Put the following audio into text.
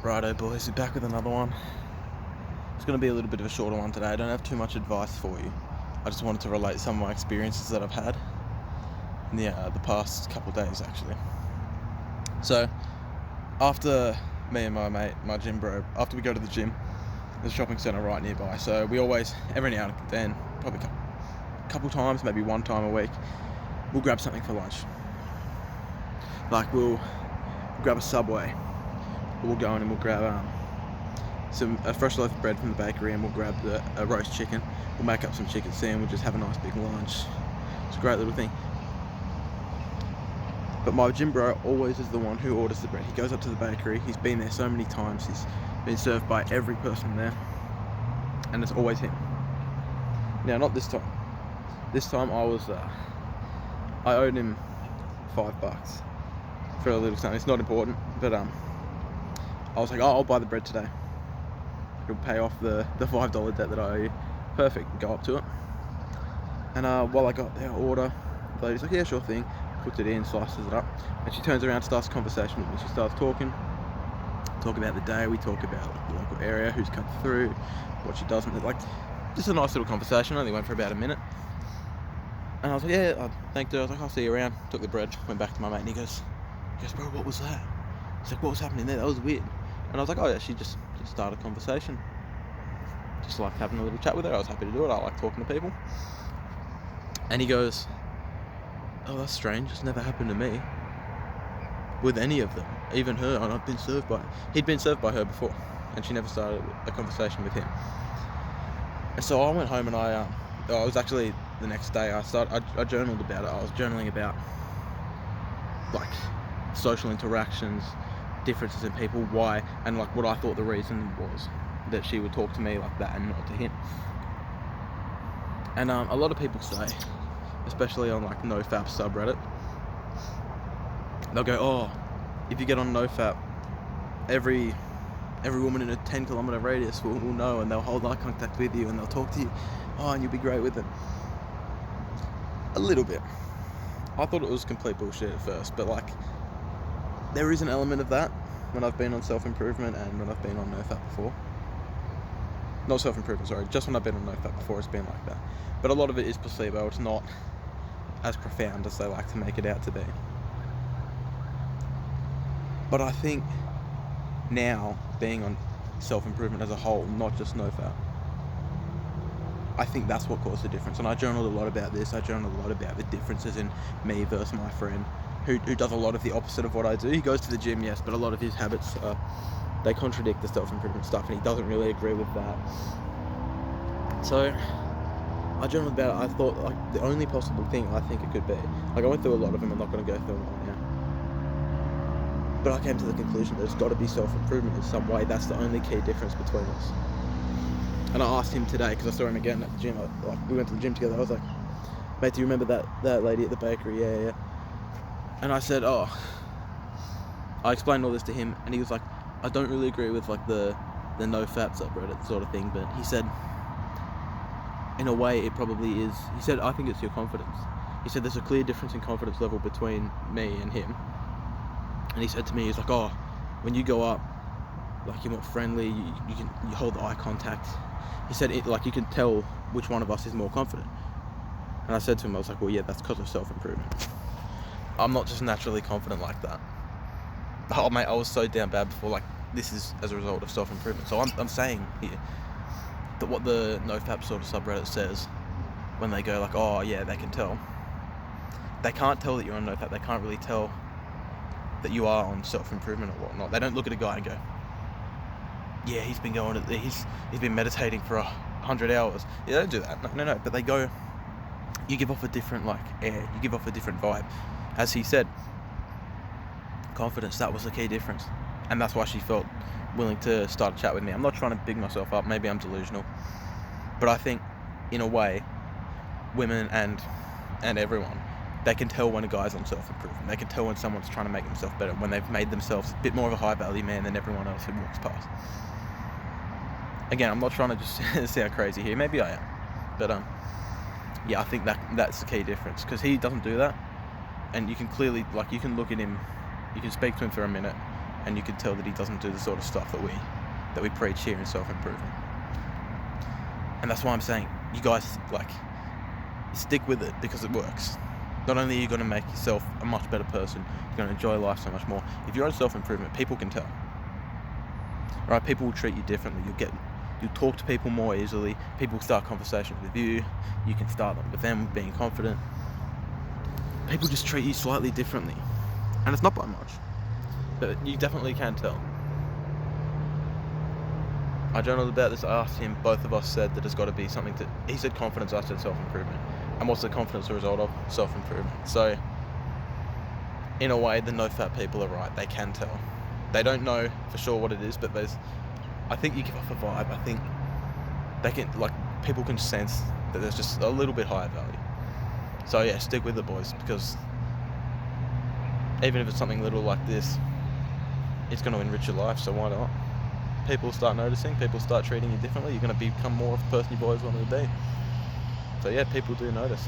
Righto boys, we're back with another one. It's going to be a little bit of a shorter one today. I don't have too much advice for you. I just wanted to relate some of my experiences that I've had in the past couple of days actually. So, after me and my mate, my gym bro, after we go to the gym, there's a shopping centre right nearby. So we always, every now and then, probably a couple times, maybe one time a week, we'll grab something for lunch. Like we'll grab a Subway. We'll go in and we'll grab a fresh loaf of bread from the bakery, and we'll grab a roast chicken. We'll make up some chicken sandwiches, have a nice big lunch. It's a great little thing. But my gym bro always is the one who orders the bread. He goes up to the bakery. He's been there so many times. He's been served by every person there, and it's always him. Now, not this time. This time I owed him $5 for a little something. It's not important, but I was like, oh, I'll buy the bread today. It'll pay off the $5 debt that I owe you. Perfect. Go up to it. And while I got their order, the lady's like, yeah, sure thing. Puts it in, slices it up. And she turns around, starts a conversation with me. She starts talking about the day. We talk about like, the local area, who's come through, what she doesn't. Like, just a nice little conversation. Only went for about a minute. And I was like, yeah, I thanked her. I was like, I'll see you around. Took the bread, went back to my mate, and he goes, bro, what was that? He's like, what was happening there? That was weird. And I was like, oh yeah, she just started a conversation. Just like having a little chat with her. I was happy to do it. I like talking to people. And he goes, oh, that's strange. It's never happened to me with any of them, even her. And he'd been served by her before, and she never started a conversation with him. And so I went home, and I was actually the next day. I journaled about it. I was journaling about like social interactions, differences in people, why, and like what I thought the reason was that she would talk to me like that and not to him. And a lot of people say, especially on like NoFap subreddit, they'll go, oh, if you get on NoFap, every woman in a 10-kilometer radius will know, and they'll hold eye contact with you and they'll talk to you, oh, and you'll be great with them. A little bit. I thought it was complete bullshit at first, but like, there is an element of that when I've been on self-improvement and when I've been on NoFap before. Not self-improvement, sorry, just when I've been on NoFap before, it's been like that. But a lot of it is placebo. It's not as profound as they like to make it out to be. But I think now, being on self-improvement as a whole, not just NoFap, I think that's what caused the difference. And I journaled a lot about this. I journaled a lot about the differences in me versus my friend, who does a lot of the opposite of what I do. He goes to the gym, yes, but a lot of his habits, they contradict the self-improvement stuff, and he doesn't really agree with that. So I journaled about it. I thought like the only possible thing I think it could be, like I went through a lot of them, I'm not going to go through them all now, but I came to the conclusion that it's got to be self-improvement in some way. That's the only key difference between us. And I asked him today, because I saw him again at the gym, like we went to the gym together. I was like, mate, do you remember that lady at the bakery? Yeah. And I said, oh, I explained all this to him, and he was like, I don't really agree with like the NoFap subreddit sort of thing, but he said, in a way, it probably is. He said, I think it's your confidence. He said, there's a clear difference in confidence level between me and him. And he said to me, he's like, oh, when you go up, like you're more friendly, you hold eye contact. He said, like you can tell which one of us is more confident. And I said to him, I was like, well, yeah, that's because of self-improvement. I'm not just naturally confident like that. Oh mate, I was so down bad before. Like, this is as a result of self-improvement. So I'm saying here that what the NoFap sort of subreddit says when they go like, oh yeah, they can tell. They can't tell that you're on NoFap. They can't really tell that you are on self-improvement or whatnot. They don't look at a guy and go, yeah, he's been meditating for 100 hours. Yeah, they don't do that. No. But they go, you give off a different like air. You give off a different vibe. As he said, confidence, that was the key difference. And that's why she felt willing to start a chat with me. I'm not trying to big myself up. Maybe I'm delusional. But I think, in a way, women and everyone, they can tell when a guy's on self-improvement. They can tell when someone's trying to make themselves better, when they've made themselves a bit more of a high-value man than everyone else who walks past. Again, I'm not trying to just sound crazy here. Maybe I am. But, yeah, I think that's the key difference. Because he doesn't do that. And you can clearly, like, you can look at him, you can speak to him for a minute, and you can tell that he doesn't do the sort of stuff that we preach here in self-improvement. And that's why I'm saying, you guys, like, stick with it, because it works. Not only are you going to make yourself a much better person, you're going to enjoy life so much more. If you're on self-improvement, people can tell. Right? People will treat you differently. You'll talk to people more easily. People start conversations with you. You can start them with them, being confident. People just treat you slightly differently. And it's not by much. But you definitely can tell. I journaled about this. I asked him, both of us said that it's got to be something to... He said confidence, I said self-improvement. And what's the confidence a result of? Self-improvement. So, in a way, the no-fat people are right. They can tell. They don't know for sure what it is, but I think you give off a vibe. I think they can, like, people can sense that there's just a little bit higher value. So yeah, stick with the boys, because even if it's something little like this, it's going to enrich your life, so why not? People start noticing, people start treating you differently, you're going to become more of the person you've always wanted to be. So yeah, people do notice.